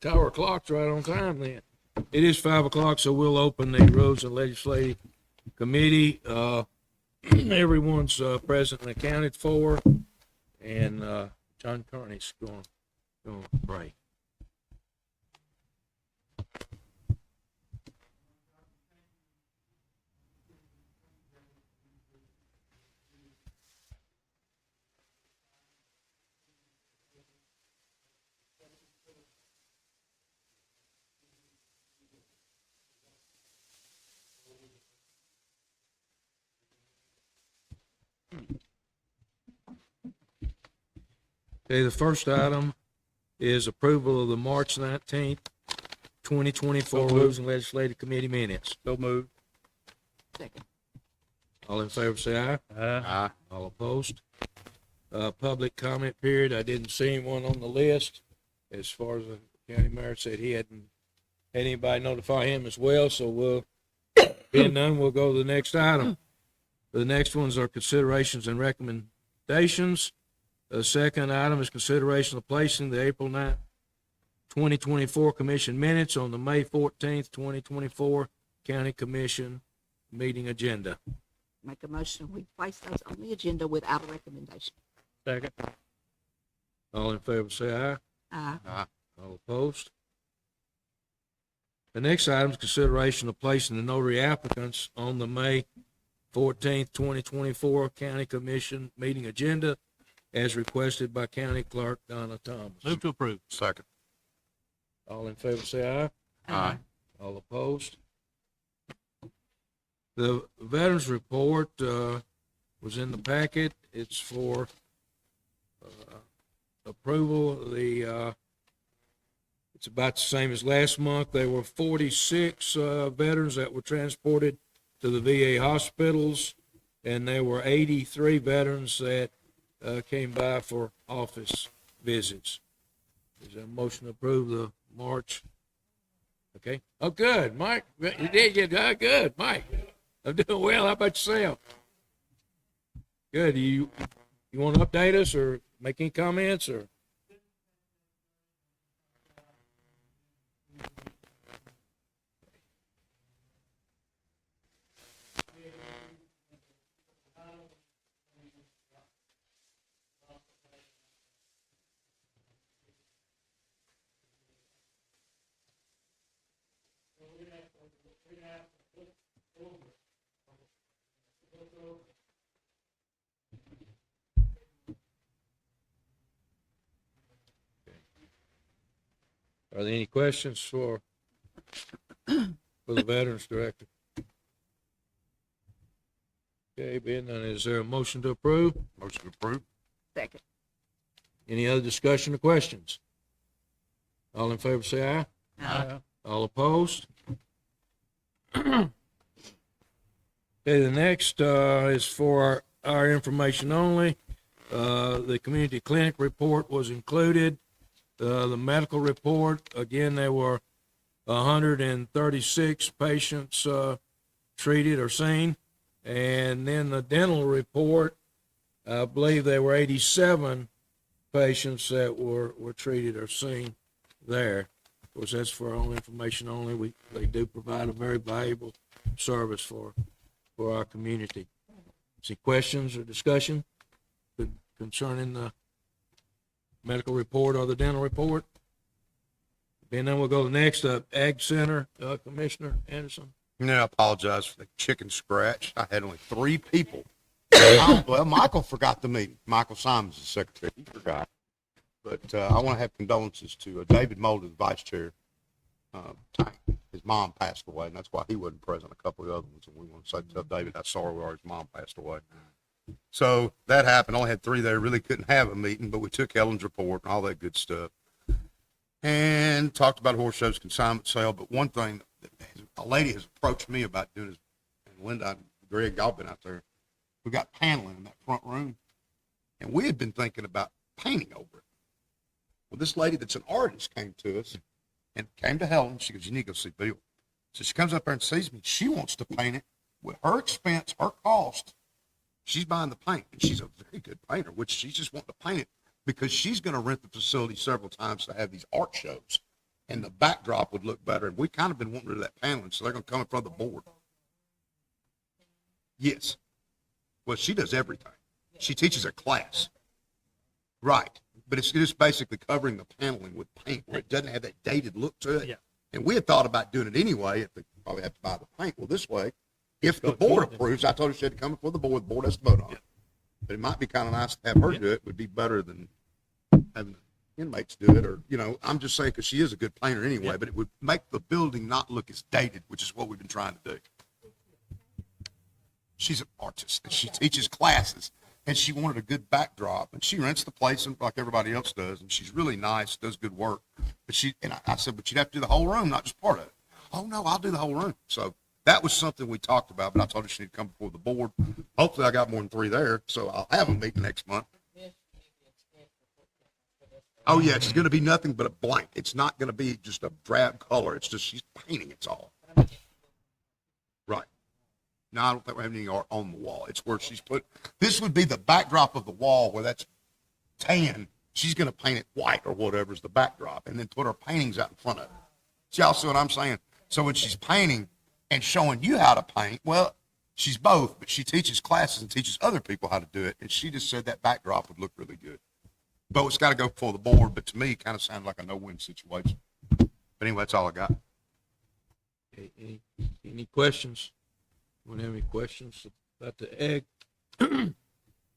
tower clock's right on time then. It is 5 o'clock, so we'll open the Rules and Legislative Committee. Everyone's present and accounted for, and John Carney's going to pray. Okay, the first item is approval of the March 19th, 2024 Rules and Legislative Committee minutes. So moved. Second. All in favor say aye. Aye. All opposed? Public comment period. I didn't see anyone on the list. As far as the county mayor said, he hadn't had anybody notify him as well, so we'll, being none, we'll go to the next item. The next ones are considerations and recommendations. The second item is consideration of placing the April 9th, 2024 Commission minutes on the May 14th, 2024 County Commission meeting agenda. Make a motion, we place those on the agenda without a recommendation. Second. All in favor say aye. Aye. Aye. All opposed? The next item is consideration of placing the notary applicants on the May 14th, 2024 County Commission meeting agenda as requested by County Clerk Donna Thomas. Move to approve. Second. All in favor say aye. Aye. All opposed? The Veterans Report was in the packet. It's for approval. It's about the same as last month. There were 46 veterans that were transported to the VA hospitals, and there were 83 veterans that came by for office visits. Is there a motion to approve the March? Okay. Oh, good, Mike. You did get good, Mike. I'm doing well. How about yourself? Good. You want to update us or make any comments or? Are there any questions for the Veterans Director? Okay, being none, is there a motion to approve? Motion approved. Second. Any other discussion or questions? All in favor say aye. Aye. All opposed? Okay, the next is for our information only. The community clinic report was included. The medical report, again, there were 136 patients treated or seen. And then the dental report, I believe there were 87 patients that were treated or seen there. Of course, that's for our own information only. They do provide a very valuable service for our community. Any questions or discussion concerning the medical report or the dental report? And then we'll go to the next up, Ag Center, Commissioner Anderson. Yeah, I apologize for the chicken scratch. I had only 3 people. Well, Michael forgot the meeting. Michael Simons, the secretary. He forgot. But I want to have condolences to David Mulder, the vice chair. His mom passed away, and that's why he wasn't present. A couple of the other ones, and we want to say to David, how sorry we are his mom passed away. So that happened. Only had 3 there. Really couldn't have a meeting, but we took Ellen's report and all that good stuff, and talked about horse shows, consignment sale. But one thing, a lady has approached me about doing is, and Linda and Greg, y'all been out there. We got paneling in that front room, and we had been thinking about painting over it. Well, this lady that's an artist came to us and came to Helen. She goes, "You need to go see Bill." So she comes up there and sees me. She wants to paint it with her expense, her cost. She's buying the paint, and she's a very good painter, which she's just wanting to paint it because she's going to rent the facility several times to have these art shows. and the backdrop would look better. And we kind of been wanting rid of that paneling, so they're going to come in front of the board. Yes. Well, she does everything. She teaches a class. Right. But it's just basically covering the paneling with paint where it doesn't have that dated look to it. Yeah. And we had thought about doing it anyway. If they probably have to buy the paint. Well, this way, if the board approves, I told her she had to come before the board. The board has to vote on it. But it might be kind of nice to have her do it. It would be better than having the inmates do it. Or, you know, I'm just saying because she is a good painter anyway, but it would make the building not look as dated, which is what we've been trying to do. She's an artist, and she teaches classes, and she wanted a good backdrop, and she rents the place like everybody else does, and she's really nice, does good work. But I said, but you'd have to do the whole room, not just part of it. Oh, no, I'll do the whole room. So that was something we talked about, but I told her she needed to come before the board. Hopefully I got more than 3 there, so I'll have a meeting next month. Oh, yeah, it's going to be nothing but a blank. It's not going to be just a drab color. It's just she's painting, it's all. Right. No, I don't think we have any art on the wall. It's where she's put, this would be the backdrop of the wall where that's tan. She's going to paint it white or whatever is the backdrop and then put her paintings out in front of it. See, y'all see what I'm saying? So when she's painting and showing you how to paint, well, she's both, but she teaches classes and teaches other people how to do it. And she just said that backdrop would look really good. But it's got to go before the board. But to me, it kind of sounded like a no-win situation. But anyway, that's all I got. Okay, any questions? Want to have any questions about the egg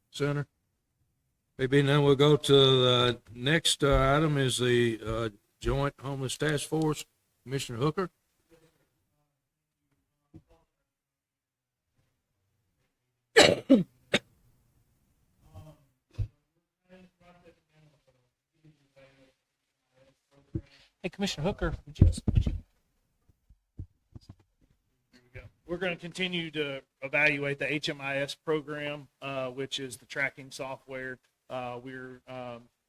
center? Maybe then we'll go to the next item is the Joint Homeless Task Force. Commissioner Hooker. Hey, Commissioner Hooker, would you? We're going to continue to evaluate the HMIS program, which is the tracking software. We're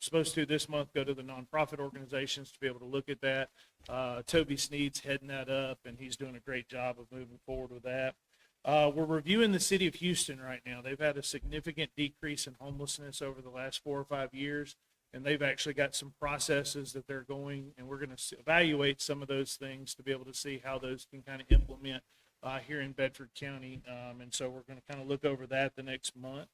supposed to this month go to the nonprofit organizations to be able to look at that. Toby Sneed's heading that up, and he's doing a great job of moving forward with that. We're reviewing the city of Houston right now. They've had a significant decrease in homelessness over the last 4 or 5 years, and they've actually got some processes that they're going, and we're going to evaluate some of those things to be able to see how those can kind of implement here in Bedford County. And so we're going to kind of look over that the next month.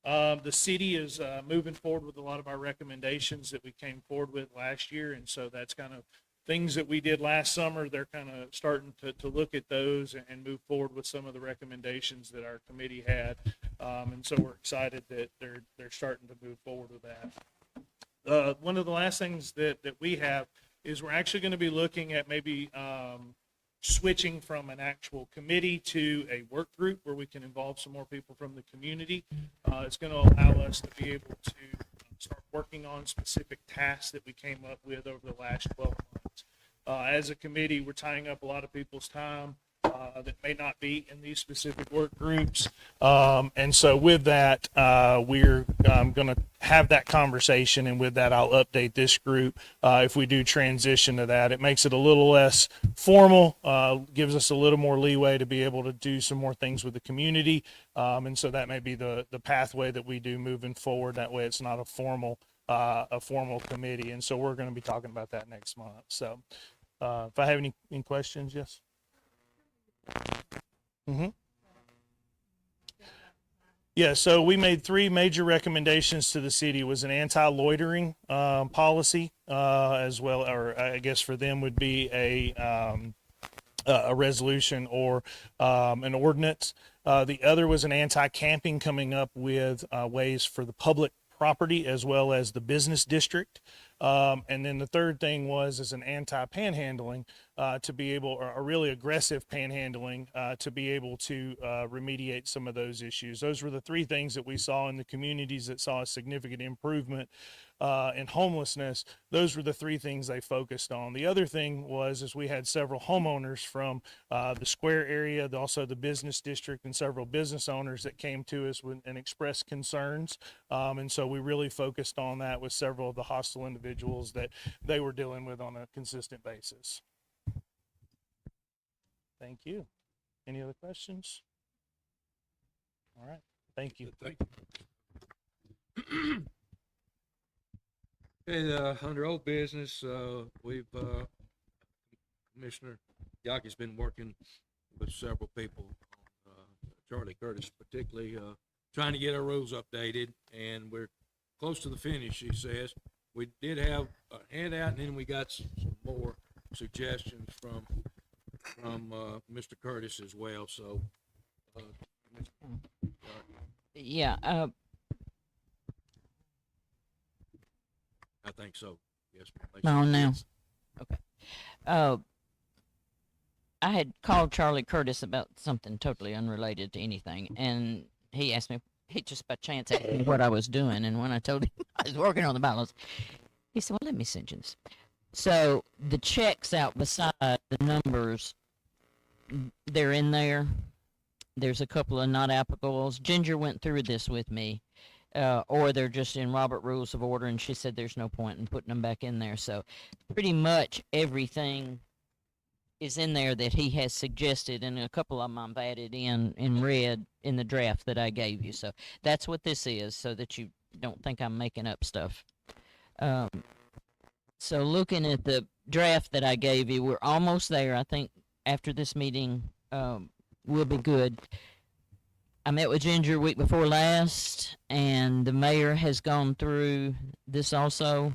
The city is moving forward with a lot of our recommendations that we came forward with last year. And so that's kind of things that we did last summer. They're kind of starting to look at those and move forward with some of the recommendations that our committee had. And so we're excited that they're starting to move forward with that. One of the last things that we have is we're actually going to be looking at maybe switching from an actual committee to a work group where we can involve some more people from the community. It's going to allow us to be able to start working on specific tasks that we came up with over the last 12 months. As a committee, we're tying up a lot of people's time that may not be in these specific work groups. And so with that, we're going to have that conversation, and with that, I'll update this group if we do transition to that. It makes it a little less formal, gives us a little more leeway to be able to do some more things with the community. And so that may be the pathway that we do moving forward. That way it's not a formal committee. And so we're going to be talking about that next month. So if I have any questions, yes? Mm-hmm. Yeah, so we made 3 major recommendations to the city. It was an anti-loitering policy, as well, or I guess for them would be a resolution or an ordinance. The other was an anti-camping, coming up with ways for the public property as well as the business district. And then the third thing is an anti-panhandling to be able, or a really aggressive panhandling to be able to remediate some of those issues. Those were the 3 things that we saw in the communities that saw a significant improvement in homelessness. Those were the 3 things they focused on. The other thing is we had several homeowners from the square area, also the business district, and several business owners that came to us and expressed concerns. And so we really focused on that with several of the hostile individuals that they were dealing with on a consistent basis. Thank you. Any other questions? All right. Thank you. Thank you. Okay, under old business, we've Commissioner Yaki's been working with several people, Charlie Curtis particularly, trying to get our rules updated, and we're close to the finish, he says. We did have a handout, and then we got some more suggestions from Mr. Curtis as well, so. Yeah, I think so, yes. on now. Okay. I had called Charlie Curtis about something totally unrelated to anything, and he asked me, he just by chance asked me what I was doing, and when I told him I was working on the bylaws, he said, well, let me send you this. So the checks out beside the numbers, they're in there. There's a couple of not applicables. Ginger went through this with me, or they're just in Robert Rules of Order, and she said there's no point in putting them back in there. So pretty much everything is in there that he has suggested, and a couple of them I've added in red in the draft that I gave you. So that's what this is, so that you don't think I'm making up stuff. So looking at the draft that I gave you, we're almost there. I think after this meeting, we'll be good. I met with Ginger week before last, and the mayor has gone through this also.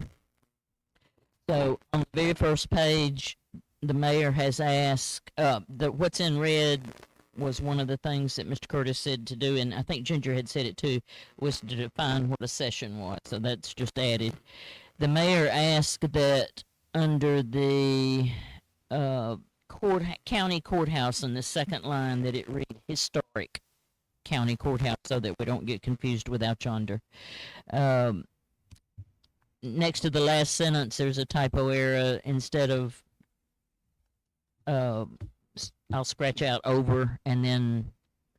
So on the very first page, the mayor has asked, what's in red was one of the things that Mr. Curtis said to do, and I think Ginger had said it too, was to define what a session was, so that's just added. The mayor asked that under the county courthouse in the second line that it read historic county courthouse so that we don't get confused with out yonder. Next to the last sentence, there's a typo error. Instead of, I'll scratch out over, and then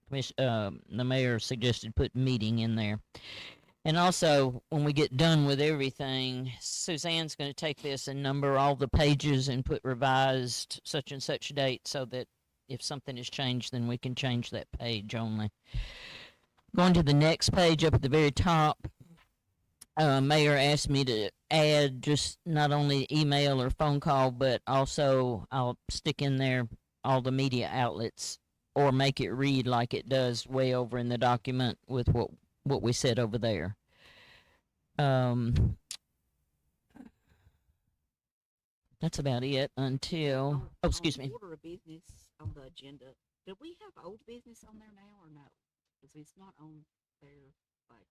the mayor suggested put meeting in there. And also, when we get done with everything, Suzanne's going to take this and number all the pages and put revised such and such date so that if something is changed, then we can change that page only. Going to the next page up at the very top, Mayor asked me to add just not only email or phone call, but also I'll stick in there all the media outlets or make it read like it does way over in the document with what we said over there. That's about it until, excuse me. Order of business on the agenda. Do we have old business on there now or no? Because it's not on there, like,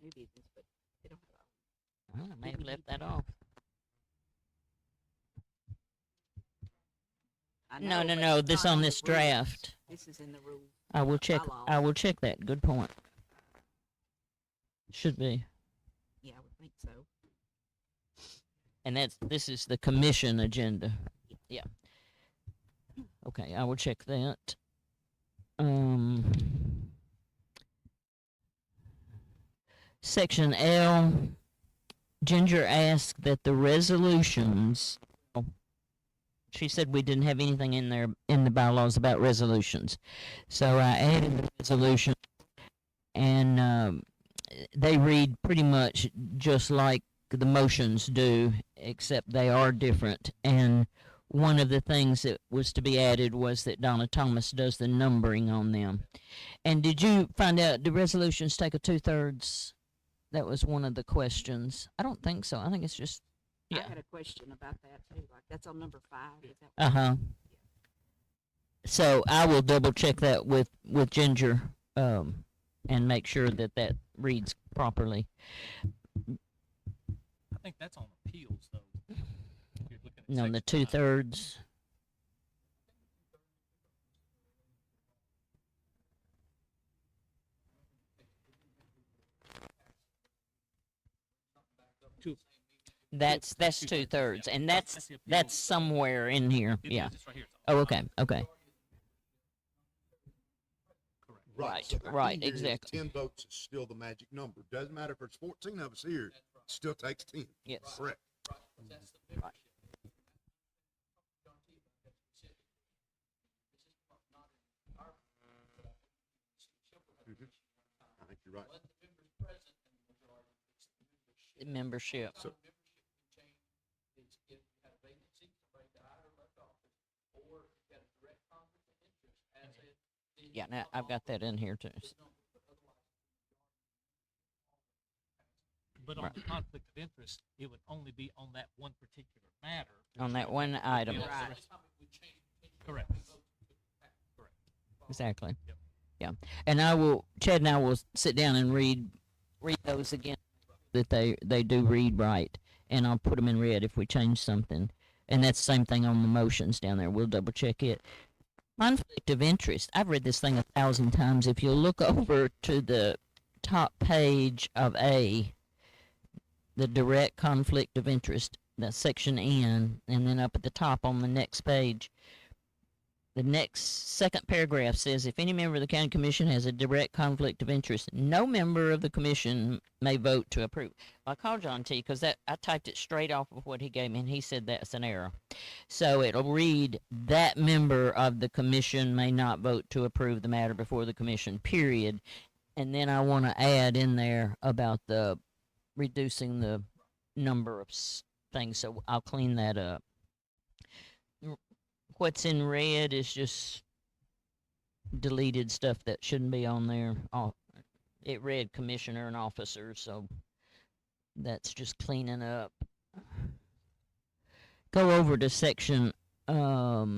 new business, but they don't have old. I may have left that off. I No, know, but no, it's this not on the this rules. draft. This is in the rules. I will check that. Good point. Should be. Yeah, I would think so. And this is the commission agenda. Yeah. Okay, I will check that. Section L, Ginger asked that the resolutions, she said we didn't have anything in there in the bylaws about resolutions. So I added the resolution, and they read pretty much just like the motions do, except they are different. And one of the things that was to be added was that Donna Thomas does the numbering on them. And did you find out, do resolutions take a 2/3? That was one of the questions. I don't think so. I think it's just, I yeah. had a question about that too. Like, that's on number 5. Is that Uh-huh. So I will double check that with Ginger, and make sure that reads properly. I think that's on appeals, though. If you're looking at No, the section 2/3. Two. That's 2/3, and That's the appeals. that's somewhere in here. It Yeah. is, it's right here. It's Oh, on okay, okay. correct. Right, So the key right, here is exactly. 10 votes is still the magic number. Doesn't matter if there's 14 of us here, it still takes 10. Yes. Correct. Right. I think you're right. Membership. So, Yeah, now I've got that in here too. But on Right. the conflict of interest, it would only be on that one particular matter. On that one item. Yes, Right. correct. Correct. Exactly. Yep. Yeah. And Chad and I will sit down and read those again, that they do read right. And I'll put them in red if we change something. And that's the same thing on the motions down there. We'll double check it. Conflict of interest. I've read this thing 1,000 times. If you'll look over to the top page of A, the direct conflict of interest, that's section N, and then up at the top on the next page, the next second paragraph says, if any member of the county commission has a direct conflict of interest, no member of the commission may vote to approve. I called John T because I typed it straight off of what he gave me, and he said that's an error. So it'll read, that member of the commission may not vote to approve the matter before the commission, period. And then I want to add in there about the reducing the number of things, so I'll clean that up. What's in red is just deleted stuff that shouldn't be on there. It read commissioner and officer, so that's just cleaning up. Go over to section R,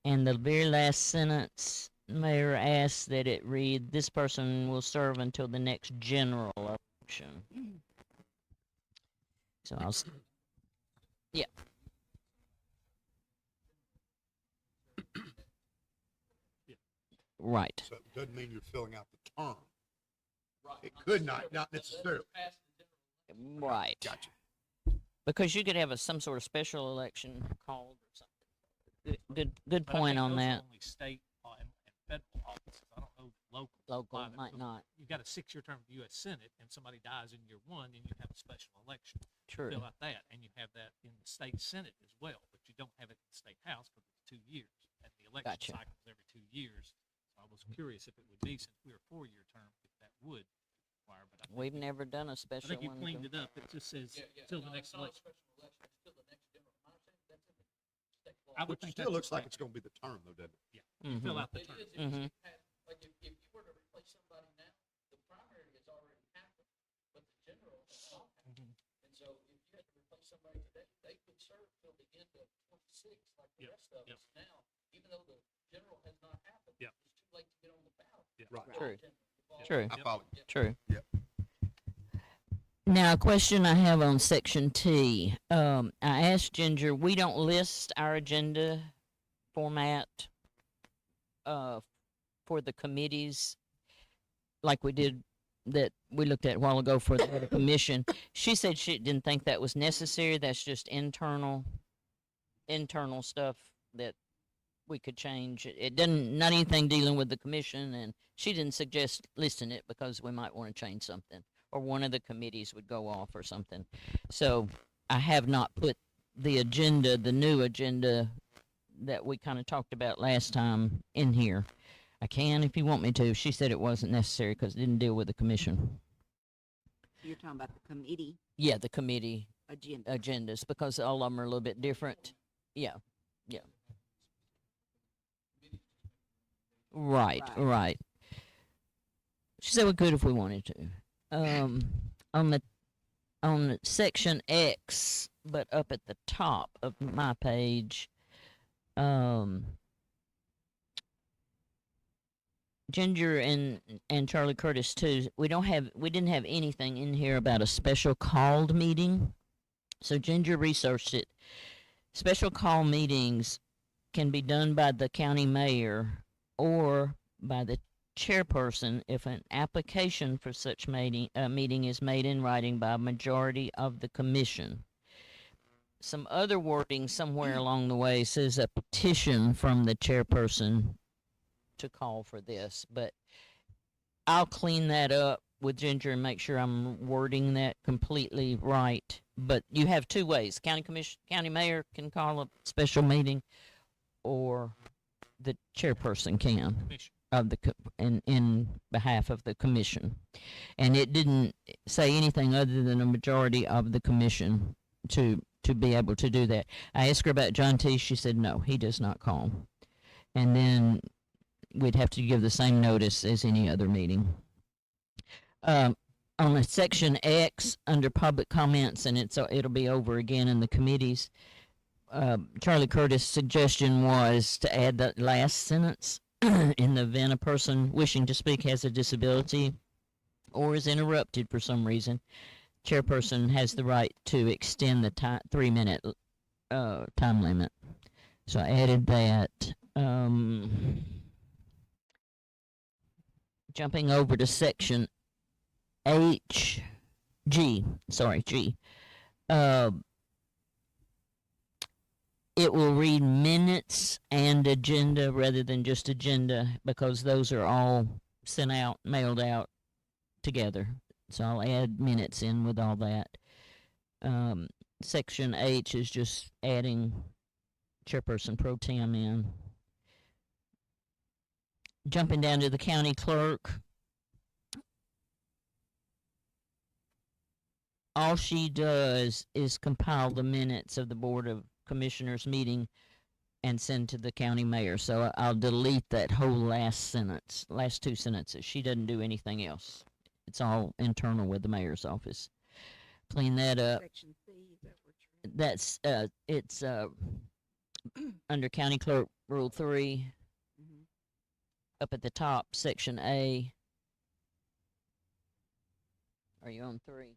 and the very last sentence, Mayor asks that it read, this person will serve until the next general election. So yeah. Right. So it doesn't mean you're filling out the term. It could not necessarily. Right. Gotcha. Because you could have some sort of special election called or something. Good But I point think on those are that. Only state and federal offices. I don't know local. Local private, might because not. You've got a 6-year term of the U.S. Senate, and somebody dies in year 1, then you have a special election. True. Fill out that, and you have that in the state Senate as well, but you don't have it in the state House because it's 2 years, and the election Gotcha. cycle is every 2 years. So I was curious if it would be, since we're a 4-year term, if that would require. But I think We've never done a I special think you one. cleaned it up. It just says till the next election. I would Which think still that's looks the like state. it's going to be the term, though, doesn't it? You fill out the term. Mm-hmm. Like if you were to replace somebody now, the primary has already happened, but the general has not happened. And so if you had to replace somebody today, they could serve till the end of 26, like the Yep, rest of yep. us now, even though the general has not happened. Yep. It's too late to get on the ballot. Yeah. Right. True. You follow? True. I follow you. True. Yep. Now, a question I have on section T. I asked Ginger, we don't list our agenda format for the committees like we did that we looked at a while ago for the commission. She said she didn't think that was necessary. That's just internal stuff that we could change. It doesn't, not anything dealing with the commission, and she didn't suggest listing it because we might want to change something, or one of the committees would go off or something. So I have not put the agenda, the new agenda that we kind of talked about last time, in here. I can if you want me to. She said it wasn't necessary because it didn't deal with the commission. You're talking about the committee Yeah, the committee agenda. agendas, because all of them are a little bit different. Yeah, yeah. Right, Right. right. She said we could if we wanted to. On the section X, but up at the top of my page, Ginger and Charlie Curtis too. We didn't have anything in here about a special called meeting. So Ginger researched it. Special call meetings can be done by the county mayor or by the chairperson if an application for such meeting is made in writing by a majority of the commission. Some other wording somewhere along the way says a petition from the chairperson to call for this, but I'll clean that up with Ginger and make sure I'm wording that completely right. But you have two ways: county mayor can call a special meeting, or the chairperson can Commission. of the in behalf of the commission. And it didn't say anything other than a majority of the commission to to be able to do that. I asked her about John T. She said no, he does not call. And then we'd have to give the same notice as any other meeting. On a section X under public comments, and it'll be over again in the committees. Charlie Curtis' suggestion was to add that last sentence in the event a person wishing to speak has a disability or is interrupted for some reason, chairperson has the right to extend the 3-minute time limit. So I added that. Jumping over to section G. It will read minutes and agenda rather than just agenda because those are all sent out, mailed out together. So I'll add minutes in with all that. Section H is just adding chairperson pro tem in. Jumping down to the county clerk. All she does is compile the minutes of the Board of Commissioners meeting and send to the county mayor. So I'll delete that whole last two sentences. She doesn't do anything else. It's all internal with the mayor's office. Clean that up. Section C, is that what you're in? That's it's under county clerk rule 3. Mhm. Up at the top, section A. Are you on 3?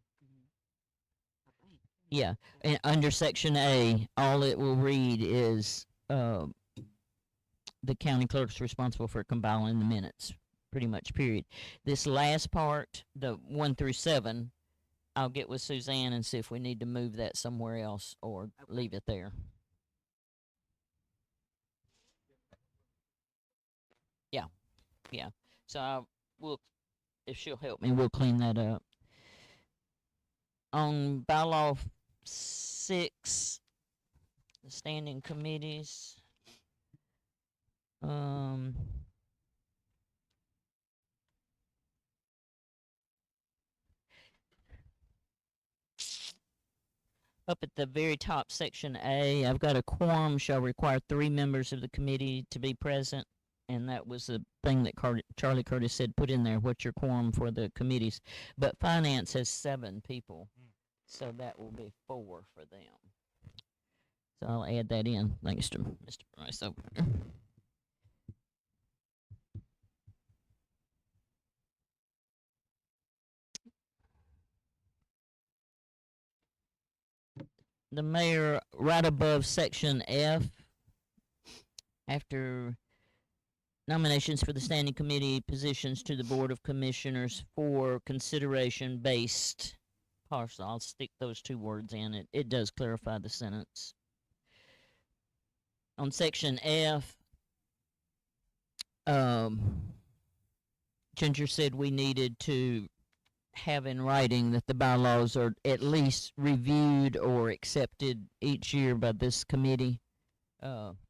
I think. Yeah, and under section A, all it will read is the county clerk's responsible for compiling the minutes, pretty much, period. This last part, the 1 through 7, I'll get with Suzanne and see if we need to move that somewhere else or leave it there. Yeah. So we'll, if she'll help me, we'll clean that up. On bylaw 6, the standing committees. Up at the very top, section A, I've got a quorum shall require 3 members of the committee to be present. And that was the thing that Charlie Curtis said, put in there, what's your quorum for the committees. But finance has 7 people, so that will be 4 for them. So I'll add that in, thanks to Mr. Price over there. The mayor, right above section F, after nominations for the standing committee positions to the Board of Commissioners for consideration based parcel. I'll stick those 2 words in. It does clarify the sentence. On section F, Ginger said we needed to have in writing that the bylaws are at least reviewed or accepted each year by this committee.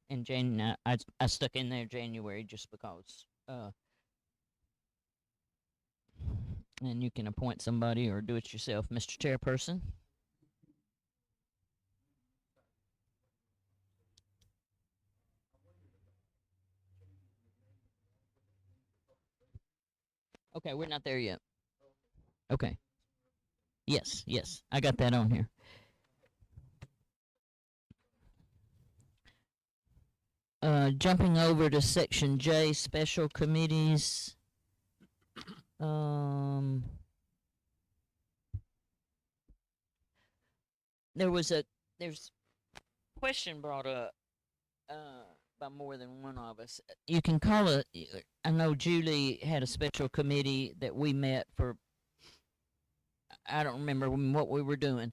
In January, I stuck in there January just because. And you can appoint somebody or do it yourself, Mr. Chairperson. Okay, we're not there yet. Okay. Yes, I got that on here. Jumping over to section J, special committees. There's question brought up by more than one of us. You can call it, I know Julie had a special committee that we met for, I don't remember what we were doing.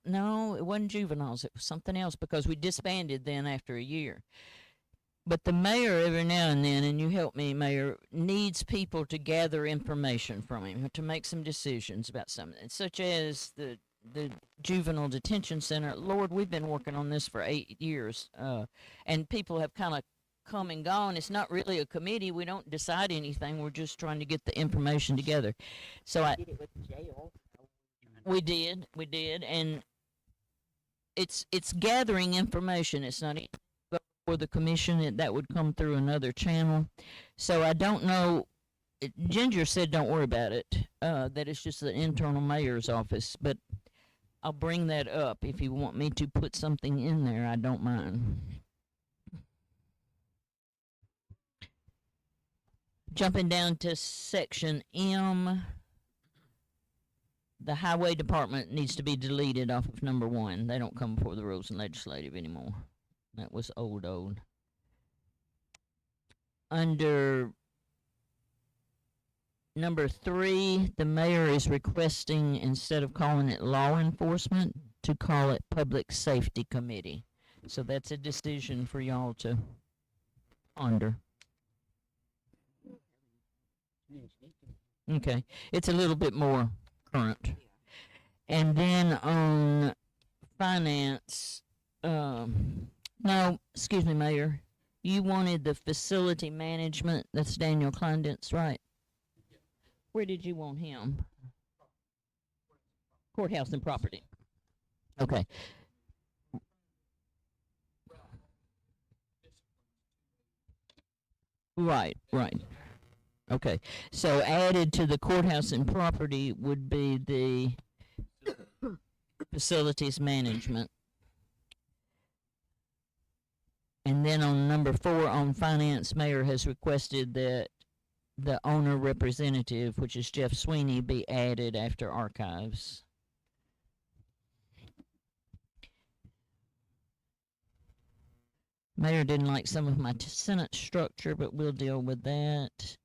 No, it wasn't juveniles, it was something else because we disbanded then after a year. But the mayor every now and then, and you help me, Mayor, needs people to gather information from him to make some decisions about something, such as the juvenile detention center. Lord, we've been working on this for 8 years, and people have kind of come and gone. It's not really a committee. We don't decide anything. We're just trying to get the information together. So I did it with jail. We did, and it's gathering information. It's not for the commission. That would come through another channel. So I don't know. Ginger said don't worry about it. That it's just the internal mayor's office. But I'll bring that up. If you want me to put something in there, I don't mind. Jumping down to section M, the highway department needs to be deleted off of number 1. They don't come before the rules and legislative anymore. That was old. Under number 3, the mayor is requesting, instead of calling it law enforcement, to call it public safety committee. So that's a decision for y'all to ponder. Okay, it's a little bit more current. And then on finance, no, excuse me, Mayor, you wanted the facility management. That's Daniel Kleindienst, right? Where did you want him? Courthouse and property. Okay. Right. Okay, so added to the courthouse and property would be the facilities management. And then on number 4, on finance, mayor has requested that the owner representative, which is Jeff Sweeney, be added after archives. Mayor didn't like some of my sentence structure, but we'll deal with that.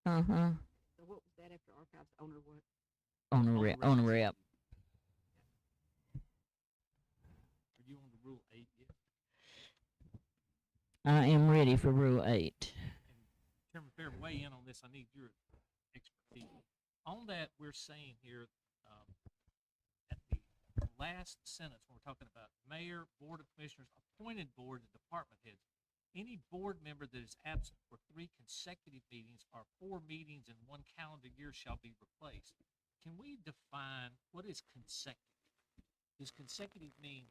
Uh-huh. So what was that after archives? Owner what? Owner rep. Are you on the Rule 8 yet? I am ready for Rule 8. And Chairman Fair, weigh in on this. I need your expertise. On that, we're saying here, at the last sentence, when we're talking about mayor, board of commissioners, appointed board, and department heads, any board member that is absent for 3 consecutive meetings or 4 meetings in 1 calendar year shall be replaced. Can we define what is consecutive? Does consecutive mean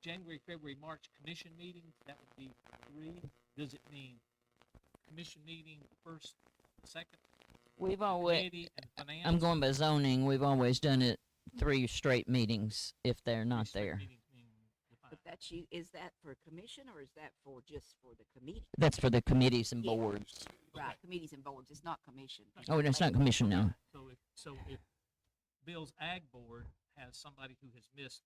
January, February, March commission meetings? That would be 3. Does it mean commission meeting first, second? We've always, Committee and finance? I'm going by zoning, we've always done it 3 straight meetings if they're not Three there. meetings being defined. But that's you, is that for a commission or is that for just for the committee? That's for the committees and Yeah. boards. Right, committees and boards, it's not commission. Oh, it's not commission now. So if Bill's Ag Board has somebody who has missed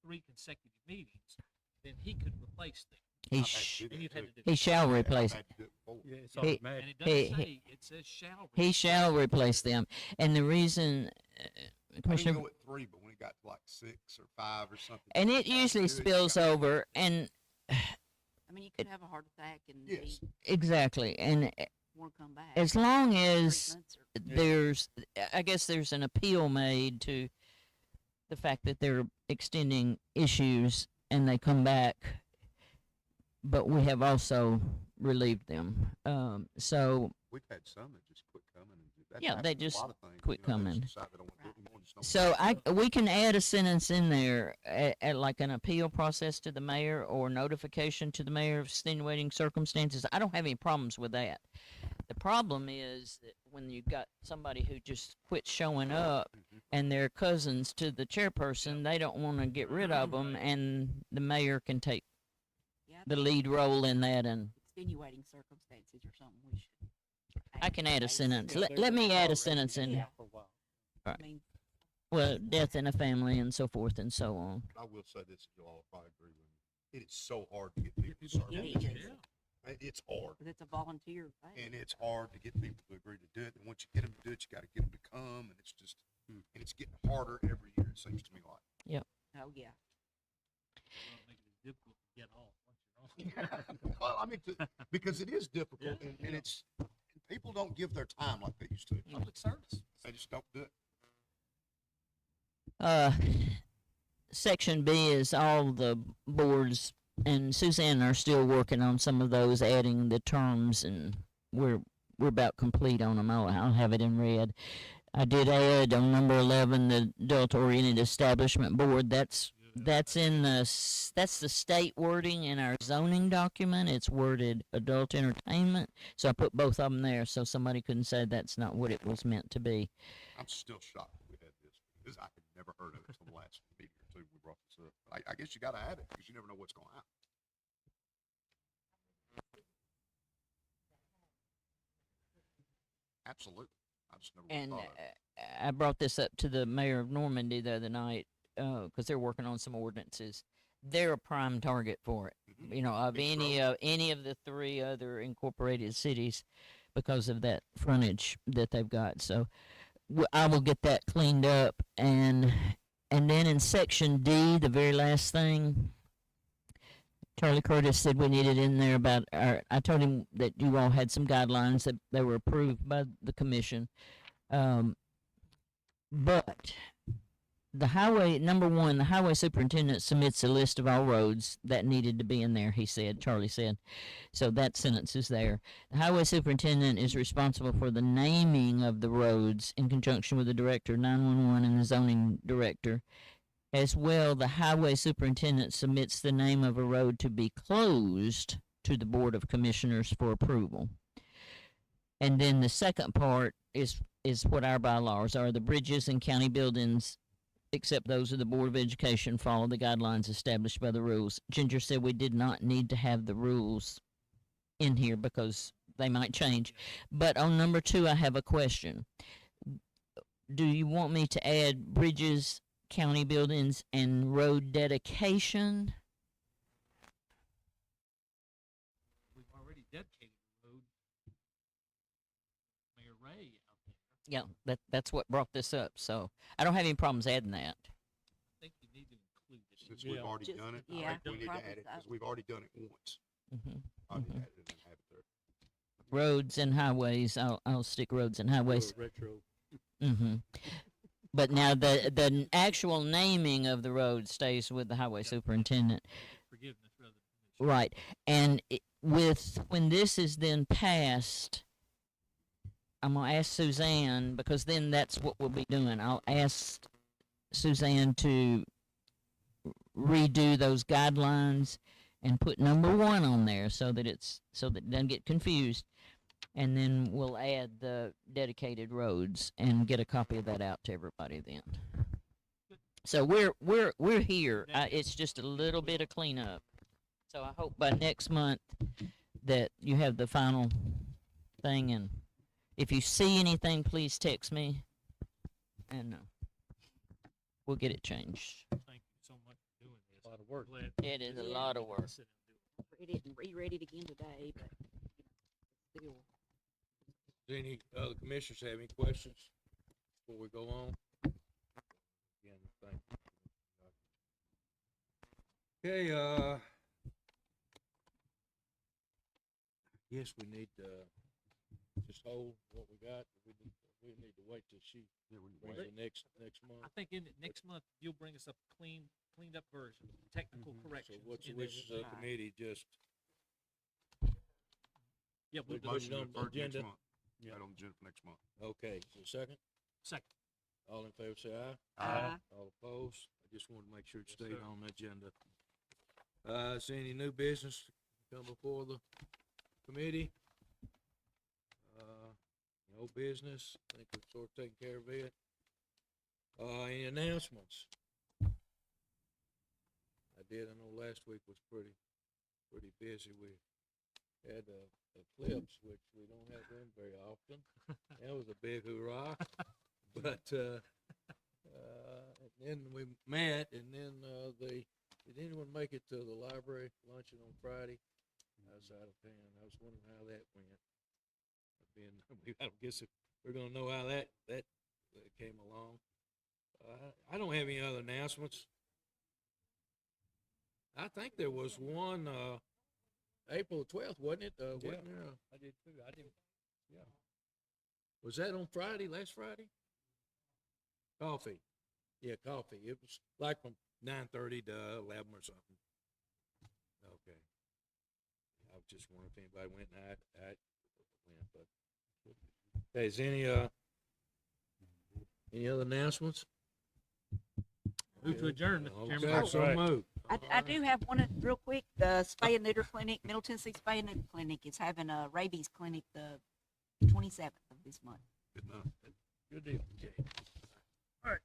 3 consecutive meetings, then he could replace them. He, I've had to sh- do that And you've had too. to do he it. shall replace I've it. had to do it before. Yeah, it's He- And automatic. it doesn't He- say, it says shall. He shall replace them. And the reason, I didn't Commissioner, go at 3, but when it got to like 6 or 5 or something. and it you usually do it, you spills gotta- over, and I mean, you could have a heart attack and Yes. exactly, and want to come back. as long as Treatments or- there's, I guess there's an appeal made to the fact that they're extending issues and they come back, but we have also relieved them. So We've had some that just quit coming. And that Yeah, they happens with a just lot of things, quit you know, they coming. just decide they don't want to do it anymore and just don't So do it. we can add a sentence in there at like an appeal process to the mayor or notification to the mayor of extenuating circumstances. I don't have any problems with that. The problem is that when you've got somebody who just quits showing up and they're cousins to the chairperson, they don't want to get rid of them, and the mayor can take Yeah, the lead role in that. And extenuating circumstances or something we should. I can add a say. sentence. Let me add a sentence in. Yeah. For a while. I mean, Well, death in a family and so forth and so on. I will say this, you'll all probably agree with me. It is so hard to get people to serve. Yeah. Yeah. It's hard. 'cause it's a volunteer thing. And it's hard to get people to agree to do it. And once you get them to do it, you got to get them to come. And it's just, and it's getting harder every year, it seems to me like. Oh, yeah. Well, make it difficult to get off once you're on. Well, I mean, because it is difficult and it's, and people don't give their time like they used to. Public service. They just don't do it. Section B is all the boards, and Suzanne are still working on some of those, adding the terms, and we're about complete on them. I'll have it in red. I did add on number 11 the adult oriented establishment board. That's that's the state wording in our zoning document. It's worded adult entertainment, so I put both of them there so somebody couldn't say that's not what it was meant to be. I'm still shocked that we had this. This I had never heard of it until the last meeting or two we brought this up. I guess you got to add it because you never know what's going to happen. Absolutely. I just never And thought of it. I brought this up to the mayor of Normandy the other night because they're working on some ordinances. They're a prime target for it. Mhm. You know, of Beach any of the three other incorporated cities, because of that frontage that they've got. So I will get that cleaned up, and then in section D, the very last thing, Charlie Curtis said we needed in there about our. I told him that you all had some guidelines that they were approved by the commission, but the highway number one, the highway superintendent submits a list of all roads that needed to be in there. He said, Charlie said, so that sentence is there. The highway superintendent is responsible for the naming of the roads in conjunction with the director, 911, and the zoning director. As well, the highway superintendent submits the name of a road to be closed to the Board of Commissioners for approval. And then the second part is what our bylaws are. The bridges and county buildings, except those of the Board of Education, follow the guidelines established by the rules. Ginger said we did not need to have the rules in here because they might change. But on number 2, I have a question. Do you want me to add bridges, county buildings, and road dedication? We've already dedicated the road. Mayor Ray out there. Yeah, that's what brought this up. So I don't have any problems adding that. I think you need to include it. Since we've already Just- done it, I yeah, think we need to probably add it because so. we've already done it once. Hmm I need to add it and have it there. Roads and highways. I'll stick roads and highways. Retro. Hmm But now the actual naming of the road stays with the highway superintendent. Forgiveness rather than permission. Right. And when this is then passed, I'm going to ask Suzanne, because then that's what we'll be doing. I'll ask Suzanne to redo those guidelines and put number 1 on there so that it doesn't get confused. And then we'll add the dedicated roads and get a copy of that out to everybody then. So we're here. It's just a little bit of cleanup. So I hope by next month that you have the final thing. And if you see anything, please text me, and we'll get it changed. Thank you so much for doing this. A lot of work. Glad It is a Yeah. lot of work. sit and do it. Read it and reread it again today, but still. Do any other commissioners have any questions before we go on? Again, thank you. Okay, yes, we need to just hold what we got. We need to wait till she brings the next month. I think next month you'll bring us a cleaned up version, technical So corrections. what's in there. which committee just Yeah, we'll Put do it Motion to on the defer to next agenda. month. Yeah. Right on the agenda for next month. okay? So second, second. all in favor, say aye. Aye. All opposed? I just wanted to make sure it Yes, stayed sir. on the agenda. Is there any new business come before the committee? No business. I think we've sort of taken care of it. Any announcements? I know last week was pretty busy. We had eclipse, which we don't have them very often. That was a big hoorah. But, and then we met, and then, did anyone make it to the library luncheon on Friday? I was out of town. I was wondering how that went. I guess we're gonna know how that came along. I don't have any other announcements. I think there was one, April 12th, wasn't it? Wasn't there? I did too. I didn't. Yeah. Was that on Friday, last Friday? Coffee. Yeah, coffee. It was like from 9:30 to 11 or something. Okay. I was just wondering if anybody went, and I went, but. Okay, is any, Any other announcements? Move to adjourn, Mr. Chairman. Okay, so Right. moved. I do have one real quick. The spay and neuter clinic, Middle Tennessee Spay and Neuter Clinic is having a rabies clinic the 27th of this month. Good deal. Okay. All right.